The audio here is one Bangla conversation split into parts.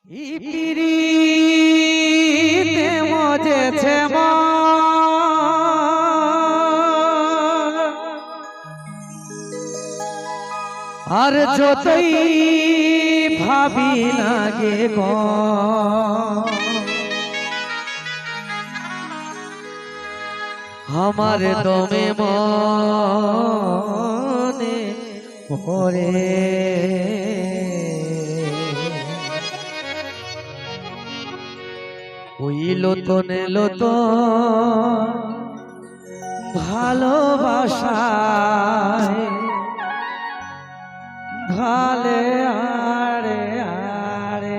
পিরিতে মজেছে আর যতই ভাবি লাগে আমার দমে মনে পড়ে ওই লোতনে লোতন ভালোবাসায় ভালে আরে আরে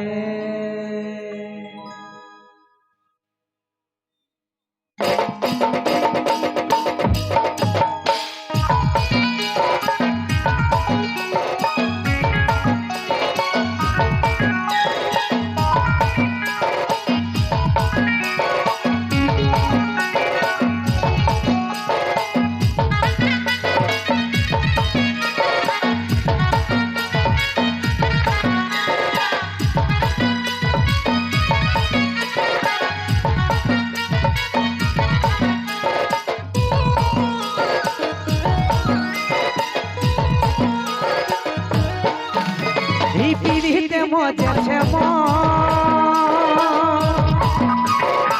পিড়িতে মজেছে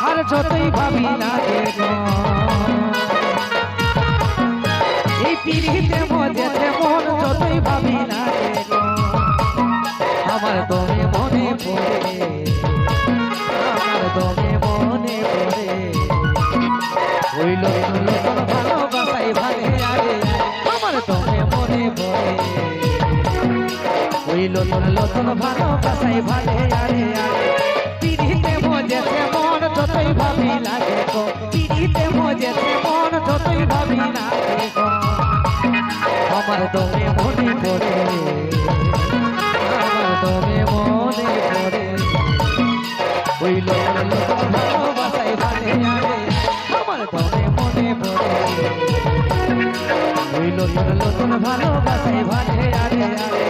আর যতই ভাবি লাগে এই পিড়িতে মজেছে মন যতই ভাবি লাগে আমার দমে মনে পড়ে আমার দমে মনে পড়ে ওই লোক ভালোবাসাই ভালে আরে আমার দমে মনে পড়ে ওই লোতন লোতন ভালোবাসাই ভালে আরে আরে পিড়িতে মজেছে মন যতই ভাবি লাগে গো পিড়িতে মজেছে মন যতই ভাবি লাগে গো আমার দমে মনে পড়ে আমার দমে মনে পড়ে ওই লোতন লোতন ভালোবাসাই ভালে আরে আমার দমে মনে পড়ে ওই লোতন লোতন ভালোবাসাই ভালে আরে আরে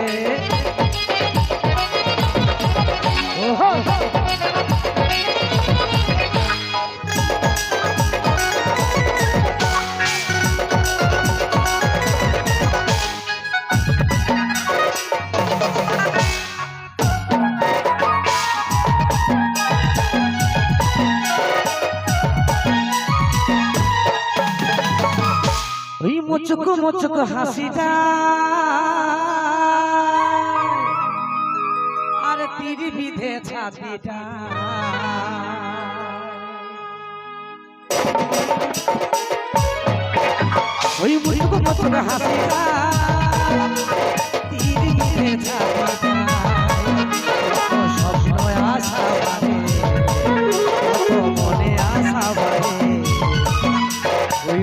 ওই মুচুক মুচুক হাসিটা আর তীর বিধে ছাতিটা ওই মুচুক মুচুক হাসিটা তীর বিধে ছাতিটা স্বপ্ন আশা বাড়ে মনে আশা বাড়ে ওই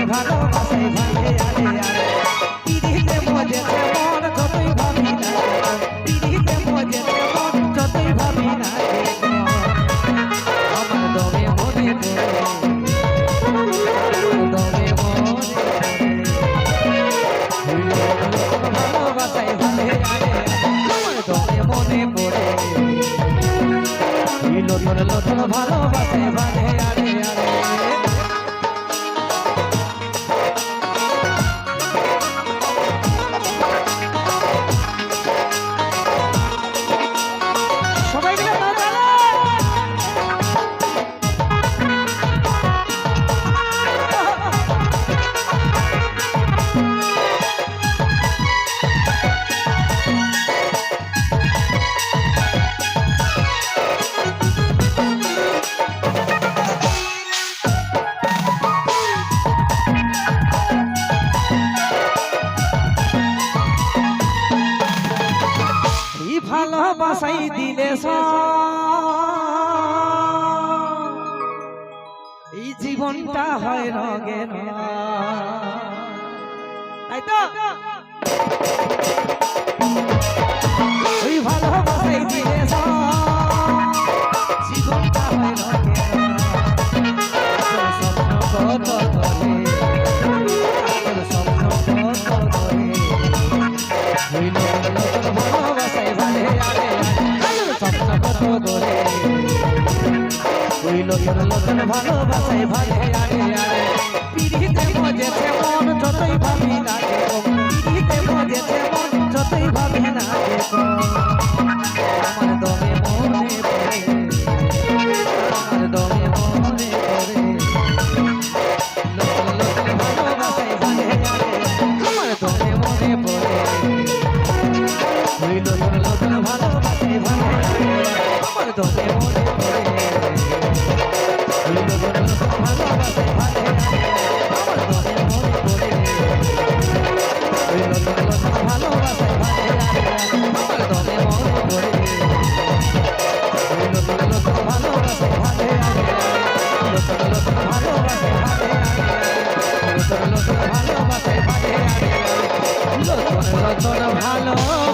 ভালোবাসাই ভালে আরে আরে পিড়িতে মজেছে মন যতই ভাবি লাগে পিড়িতে মজেছে মন যতই ভাবি লাগে আমার দমে মনে পড়ে দমে মনে পড়ে ভালোবাসাই ভালে আরে আমার দমে মনে পড়ে লোটন লোটন ভালোবাসাই ভালে আরে আরে ভালোবাসাই দিলে এই জীবনটা হয় রঙে তাই তো ওই ভালোবাসাই দিলে জীবনটা হয় রঙে স্বপ্ন কত নতুন ভালোবাসায় ভালে আরে আরে স্বপ্ন কত দূরে ওই নতুন নতুন ভালোবাসায় ভালে আরে আরে পিড়িতে মজেছে মন যতই ভাবি লাগে গো পিড়িতে মজেছে মন যতই ভাবি লাগে গো আমার দমে মনে পড়ে আমার দমে মনে পড়ে নতুন নতুন ভালোবাসায় ভালে আরে আমার দমে মনে পড়ে ওই নতুন নতুন ভালোবাসায় ভালে আরে আমার দমে মনে পড়ে ওই নতুন নতুন ভালোবাসায় ভালে আরে আমার দমে মনে পড়ে ওই নতুন নতুন ভালোবাসায় ভালে আরে আমার দমে মনে পড়ে ওই নতুন নতুন ভালোবাসায় ভালে আরে নতুন নতুন ভালোবাসায় ভালে আরে নতুন নতুন ভালোবাসায় ভালে আরে নতুন নতুন ভালো